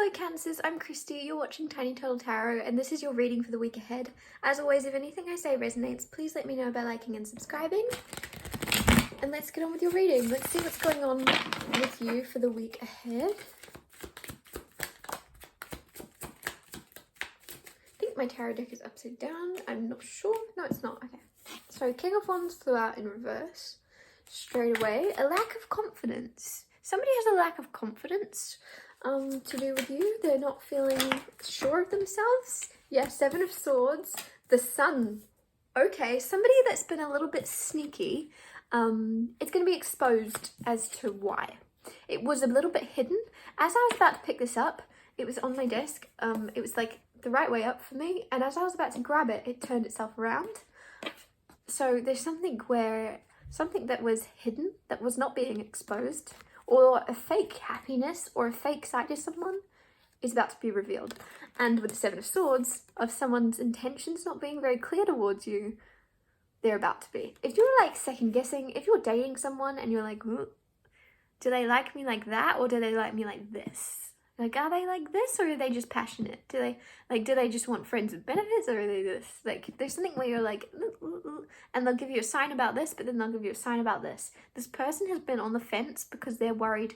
Hello Cancers, I'm Christy, you're watching Tiny Turtle Tarot, and this is your reading for the week ahead. As always, if anything I say resonates, please let me know by liking and subscribing. And let's get on with your reading. Let's see what's going on with you for the week ahead. I think my tarot deck is upside down, I'm not sure. No, it's not. Okay. So King of Wands flew out in reverse. Straight away, a lack of confidence. Somebody has a lack of confidence to do with you. They're not feeling sure of themselves. Yeah, Seven of Swords, the Sun. Okay, somebody that's been a little bit sneaky. It's going to be exposed as to why. It was a little bit hidden. As I was about to pick this up, it was on my desk. It was like the right way up for me, and as I was about to grab it, it turned itself around. So there's something that was hidden, that was not being exposed, or a fake happiness or a fake side to someone is about to be revealed. And with the Seven of Swords, of someone's intentions not being very clear towards you, they're about to be. If you're like second guessing, if you're dating someone and you're like, do they like me like that, or do they like me like this? Like, are they like this, or are they just passionate? Do they just want friends with benefits, or are they this? Like, there's something where you're like, and they'll give you a sign about this, but then they'll give you a sign about this. This person has been on the fence because they're worried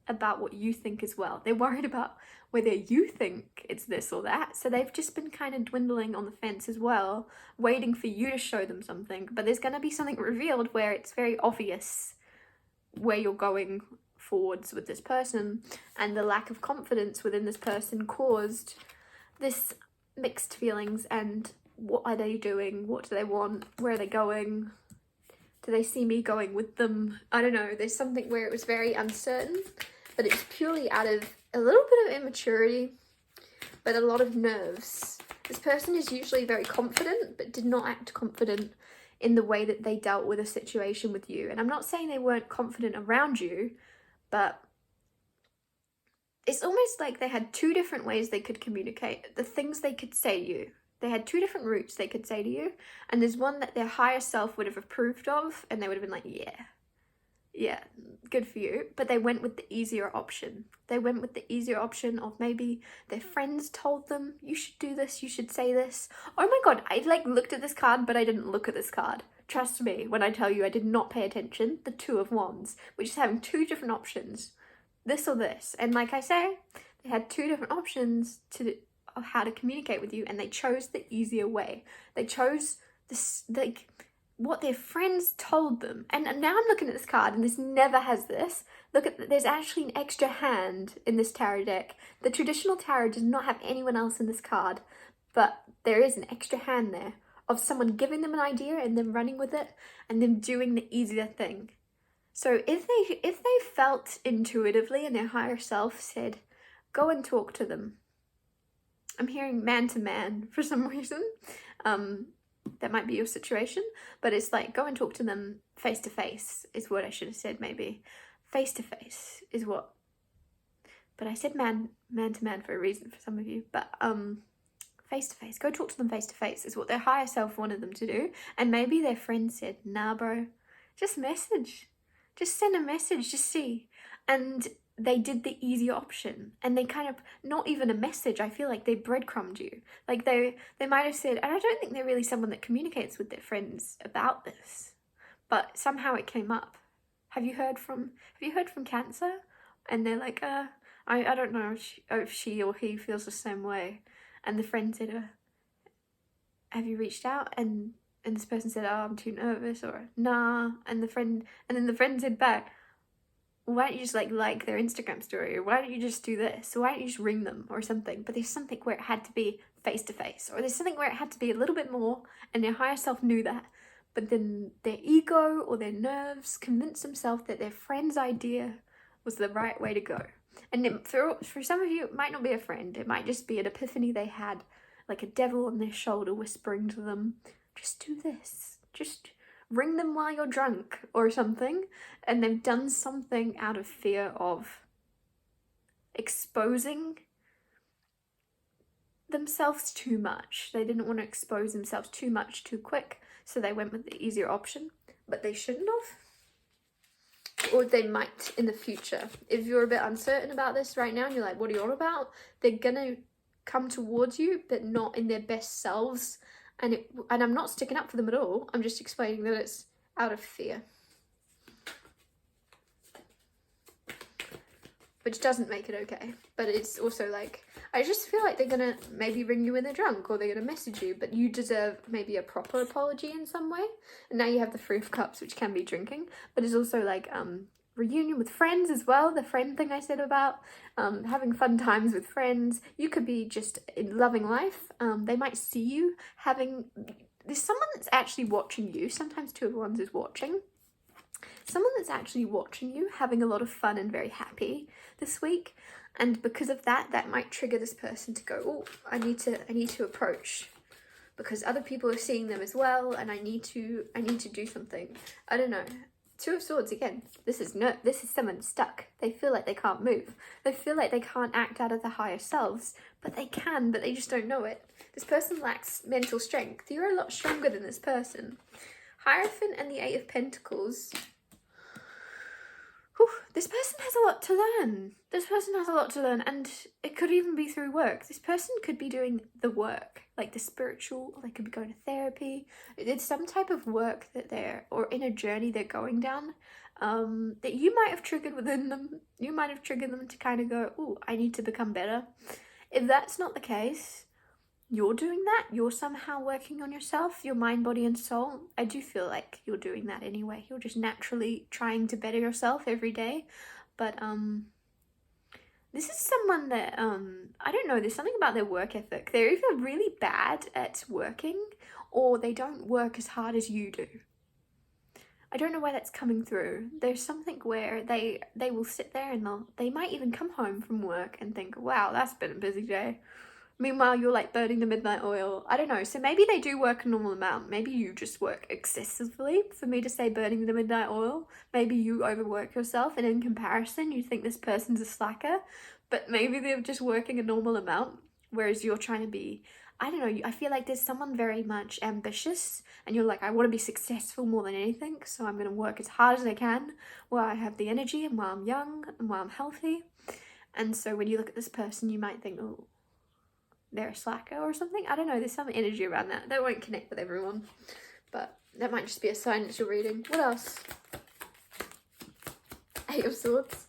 about what you think as well. They're worried about whether you think it's this or that. So they've just been kind of dwindling on the fence as well, waiting for you to show them something. But there's going to be something revealed where it's very obvious where you're going forwards with this person, and the lack of confidence within this person caused this mixed feelings. And what are they doing? What do they want? Where are they going? Do they see me going with them? I don't know. There's something where it was very uncertain, but it's purely out of a little bit of immaturity, but a lot of nerves. This person is usually very confident, but did not act confident in the way that they dealt with a situation with you. And I'm not saying they weren't confident around you, but it's almost like they had two different ways they could communicate, the things they could say to you. They had two different routes they could say to you, and there's one that their higher self would have approved of, and they would have been like, yeah, good for you. But they went with the easier option. They went with the easier option of maybe their friends told them, you should do this, you should say this. Oh my god, I like looked at this card, but I didn't look at this card. Trust me when I tell you I did not pay attention. The Two of Wands, which is having two different options, this or this. And like I say, they had two different options of how to communicate with you, and they chose the easier way. They chose this, like, what their friends told them. And now I'm looking at this card, and this never has this. Look at, there's actually an extra hand in this tarot deck. The traditional tarot does not have anyone else in this card, but there is an extra hand there of someone giving them an idea and them running with it and them doing the easier thing. So if they felt intuitively and their higher self said, go and talk to them. I'm hearing man to man for some reason. That might be your situation, but it's like, go and talk to them face to face is what I should have said, maybe. Face to face is what, but I said man to man for a reason for some of you, but face to face, go talk to them face to face is what their higher self wanted them to do. And maybe their friend said, nah bro, just message, just send a message, just see. And they did the easier option, and they kind of, not even a message, I feel like they breadcrumbed you. Like they might have said, and I don't think they're really someone that communicates with their friends about this, but somehow it came up. Have you heard from Cancer? And they're like, I don't know if she or he feels the same way. And the friend said, have you reached out? And this person said, oh, I'm too nervous, or nah. And then the friend said back, why don't you just like their Instagram story, or why don't you just do this, or why don't you just ring them or something. But there's something where it had to be face to face, or there's something where it had to be a little bit more, and their higher self knew that, but then their ego or their nerves convinced themselves that their friend's idea was the right way to go. And for some of you, it might not be a friend, it might just be an epiphany they had, like a devil on their shoulder whispering to them, just do this, just ring them while you're drunk or something. And they've done something out of fear of exposing themselves too much. They didn't want to expose themselves too much too quick, so they went with the easier option, but they shouldn't have. or they might in the future. If you're a bit uncertain about this right now and you're like, what are you on about? They're gonna come towards you, but not in their best selves. And I'm not sticking up for them at all. I'm just explaining that it's out of fear. Which doesn't make it okay. But it's also like, I just feel like they're gonna maybe ring you when they're drunk, or they're gonna message you, but you deserve maybe a proper apology in some way. And now you have the Three of Cups, which can be drinking, but it's also like reunion with friends as well, the friend thing I said about having fun times with friends. You could be just in loving life. They might see you having, there's someone that's actually watching you. Sometimes Two of Wands is watching. Someone that's actually watching you having a lot of fun and very happy this week, and because of that, that might trigger this person to go, oh, I need to approach, because other people are seeing them as well, and I need to do something. I don't know. Two of Swords again. This is someone stuck. They feel like they can't move. They feel like they can't act out of their higher selves, but they can, but they just don't know it. This person lacks mental strength. You're a lot stronger than this person. Hierophant and the Eight of Pentacles. Whew, this person has a lot to learn. This person has a lot to learn, and it could even be through work. This person could be doing the work, like the spiritual, they could be going to therapy. It's some type of work that or in a journey they're going down, that you might have triggered within them. You might have triggered them to kind of go, oh, I need to become better. If that's not the case, you're doing that. You're somehow working on yourself, your mind, body, and soul. I do feel like you're doing that anyway. You're just naturally trying to better yourself every day. But this is someone that I don't know, there's something about their work ethic. They're either really bad at working, or they don't work as hard as you do. I don't know why that's coming through. There's something where they will sit there and they might even come home from work and think, wow, that's been a busy day. Meanwhile, you're like burning the midnight oil. I don't know. So maybe they do work a normal amount. Maybe you just work excessively for me to say burning the midnight oil. Maybe you overwork yourself, and in comparison, you think this person's a slacker. But maybe they're just working a normal amount, whereas you're trying to be, I don't know. I feel like there's someone very much ambitious, and you're like, I want to be successful more than anything, so I'm going to work as hard as I can while I have the energy and while I'm young and while I'm healthy. And so when you look at this person, you might think, oh, they're a slacker or something. I don't know, there's some energy around that. That won't connect with everyone, but that might just be a sign that you're reading. What else? Eight of Swords.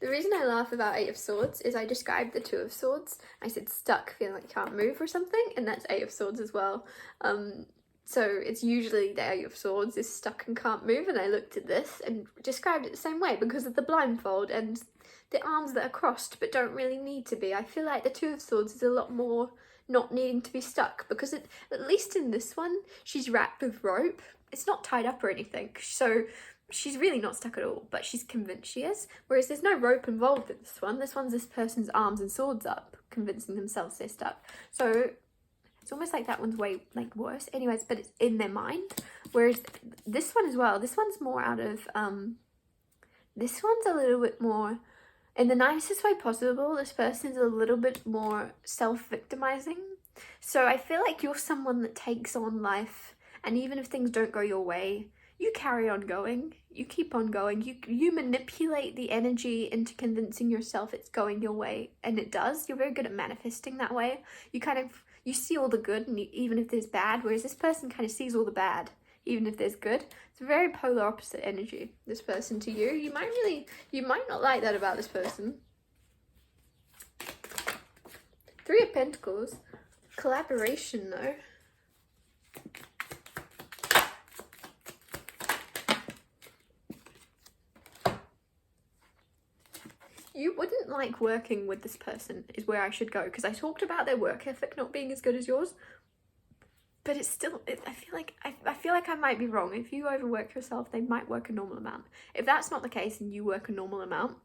The reason I laugh about Eight of Swords is I described the Two of Swords. I said stuck, feeling like you can't move or something, and that's Eight of Swords as well. So it's usually the Eight of Swords is stuck and can't move, and I looked at this and described it the same way because of the blindfold and the arms that are crossed but don't really need to be. I feel like the Two of Swords is a lot more not needing to be stuck, because at least in this one, she's wrapped with rope. It's not tied up or anything, so she's really not stuck at all, but she's convinced she is. Whereas there's no rope involved in this one. This one's this person's arms and swords up, convincing themselves they're stuck. So it's almost like that one's way worse. Anyways, but it's in their mind. Whereas this one as well, this one's more out of, this one's a little bit more, in the nicest way possible, this person's a little bit more self-victimizing. So I feel like you're someone that takes on life, and even if things don't go your way, you carry on going. You keep on going. You manipulate the energy into convincing yourself it's going your way, and it does. You're very good at manifesting that way. You see all the good, and even if there's bad, whereas this person kind of sees all the bad, even if there's good. It's a very polar opposite energy, this person to you. You might not like that about this person. Three of Pentacles. Collaboration, though. You wouldn't like working with this person is where I should go, because I talked about their work ethic not being as good as yours, but it's still, I feel like I might be wrong. If you overwork yourself, they might work a normal amount. If that's not the case and you work a normal amount,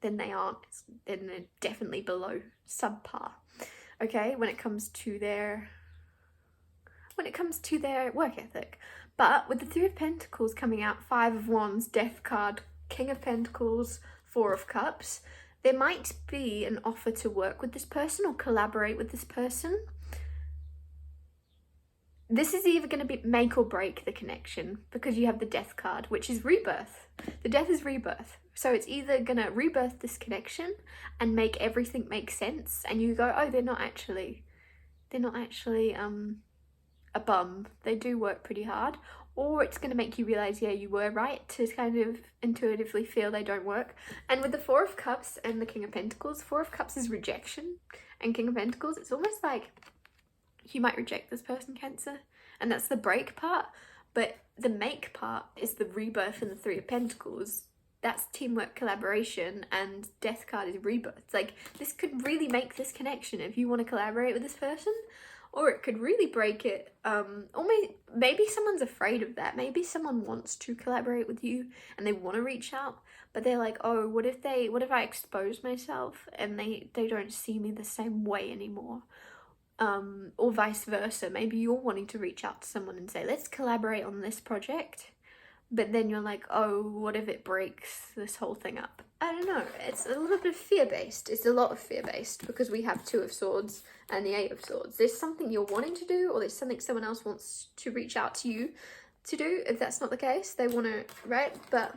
then they're definitely below subpar. Okay, when it comes to their work ethic. But with the Three of Pentacles coming out, Five of Wands, Death card, King of Pentacles, Four of Cups, there might be an offer to work with this person or collaborate with this person. this is either going to be make or break the connection, because you have the death card, which is rebirth. The death is rebirth. So it's either going to rebirth this connection and make everything make sense, and you go, oh, they're not actually a bum. They do work pretty hard. Or it's going to make you realize, yeah, you were right to kind of intuitively feel they don't work. And with the Four of Cups and the King of Pentacles, Four of Cups is rejection, and King of Pentacles, it's almost like you might reject this person, Cancer, and that's the break part. But the make part is the rebirth and the Three of Pentacles. That's teamwork, collaboration, and death card is rebirth. Like, this could really make this connection if you want to collaborate with this person, or it could really break it. Or maybe someone's afraid of that. Maybe someone wants to collaborate with you and they want to reach out, but they're like, oh, what if I expose myself and they don't see me the same way anymore? Or vice versa. Maybe you're wanting to reach out to someone and say, let's collaborate on this project. But then you're like, oh, what if it breaks this whole thing up? I don't know. It's a little bit fear-based. It's a lot of fear-based, because we have Two of Swords and the Eight of Swords. There's something you're wanting to do, or there's something someone else wants to reach out to you to do. If that's not the case, they want to, right? But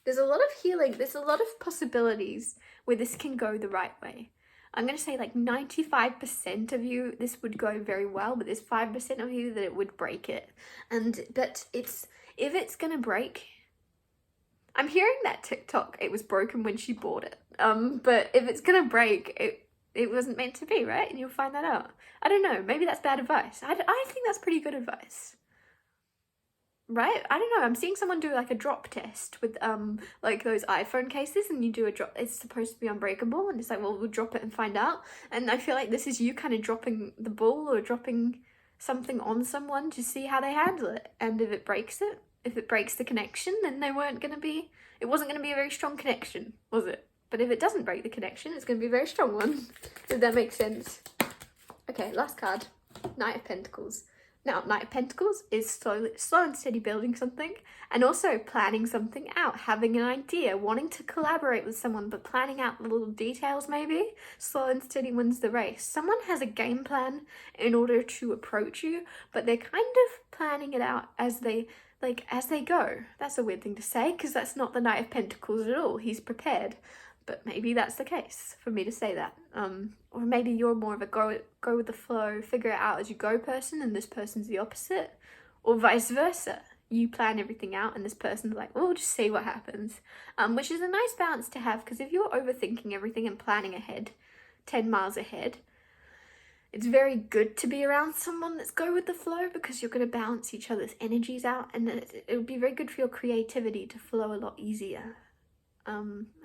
there's a lot of healing. There's a lot of possibilities where this can go the right way. I'm going to say like 95% of you, this would go very well, but there's 5% of you that it would break it. But if it's going to break, I'm hearing that TikTok, it was broken when she bought it. But if it's going to break, it wasn't meant to be, right? And you'll find that out. I don't know. Maybe that's bad advice. I think that's pretty good advice. Right? I don't know. I'm seeing someone do like a drop test with like those iPhone cases, and you do a drop. It's supposed to be unbreakable, and it's like, well, we'll drop it and find out. And I feel like this is you kind of dropping the ball or dropping something on someone to see how they handle it. And if it breaks the connection, then it wasn't going to be a very strong connection, was it? But if it doesn't break the connection, it's going to be a very strong one. If that makes sense. Okay, last card. Knight of Pentacles. Now, Knight of Pentacles is slow and steady building something, and also planning something out, having an idea, wanting to collaborate with someone, but planning out the little details maybe. Slow and steady wins the race. Someone has a game plan in order to approach you, but they're kind of planning it out as they go. That's a weird thing to say, because that's not the Knight of Pentacles at all. He's prepared. But maybe that's the case for me to say that. Or maybe you're more of a go with the flow, figure it out as you go person, and this person's the opposite. Or vice versa. You plan everything out and this person's like, well, we'll just see what happens. Which is a nice balance to have, because if you're overthinking everything and planning ahead, 10 miles ahead, it's very good to be around someone that's go with the flow, because you're going to balance each other's energies out, and it would be very good for your creativity to flow a lot easier.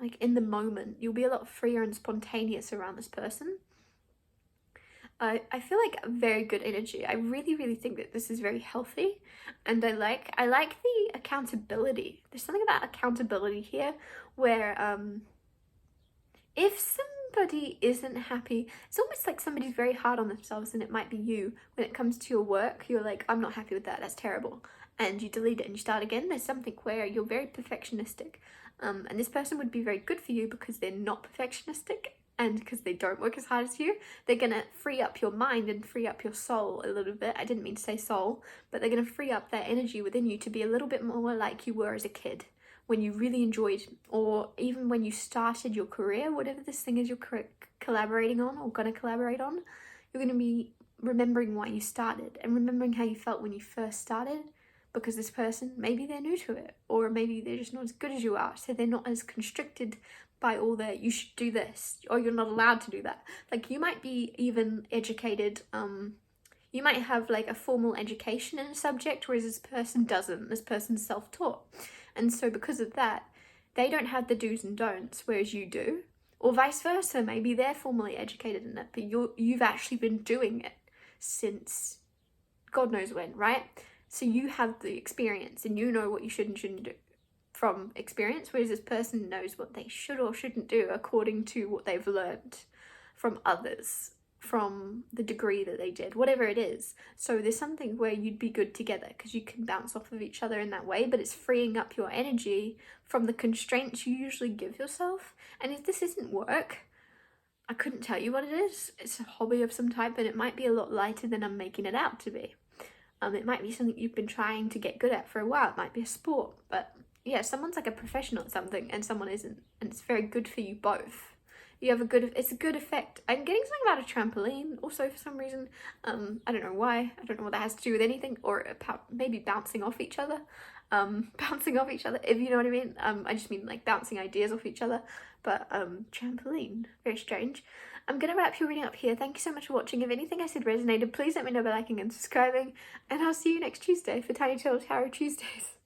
Like in the moment, you'll be a lot freer and spontaneous around this person. I feel like a very good energy. I really, really think that this is very healthy, and I like the accountability. There's something about accountability here where if somebody isn't happy, it's almost like somebody's very hard on themselves, and it might be you. When it comes to your work, you're like, I'm not happy with that, that's terrible. And you delete it and you start again. There's something where you're very perfectionistic. And this person would be very good for you because they're not perfectionistic, and because they don't work as hard as you. They're going to free up your mind and free up your soul a little bit. I didn't mean to say soul, but they're going to free up that energy within you to be a little bit more like you were as a kid, when you really enjoyed, or even when you started your career, whatever this thing is you're collaborating on or going to collaborate on. You're going to be remembering why you started and remembering how you felt when you first started. Because this person, maybe they're new to it, or maybe they're just not as good as you are, so they're not as constricted by all that you should do this, or you're not allowed to do that. Like, you might be even educated, you might have like a formal education in a subject, whereas this person doesn't. This person's self-taught, and so because of that, they don't have the do's and don'ts, whereas you do. Or vice versa, maybe they're formally educated in it, but you've actually been doing it since God knows when, right? So you have the experience and you know what you should and shouldn't do from experience, whereas this person knows what they should or shouldn't do according to what they've learned from others, from the degree that they did, whatever it is. So there's something where you'd be good together because you can bounce off of each other in that way, but it's freeing up your energy from the constraints you usually give yourself. And if this isn't work, I couldn't tell you what it is. It's a hobby of some type, and it might be a lot lighter than I'm making it out to be. It might be something you've been trying to get good at for a while. It might be a sport, but yeah, someone's like a professional at something and someone isn't, and it's very good for you both. You have it's a good effect. I'm getting something about a trampoline also for some reason. I don't know why. I don't know what that has to do with anything, or about maybe bouncing off each other. Bouncing off each other, if you know what I mean. I just mean like bouncing ideas off each other. But trampoline, very strange. I'm gonna wrap your reading up here. Thank you so much for watching. If anything I said resonated, please let me know by liking and subscribing, and I'll see you next Tuesday for Tiny Tale Tarot Tuesdays.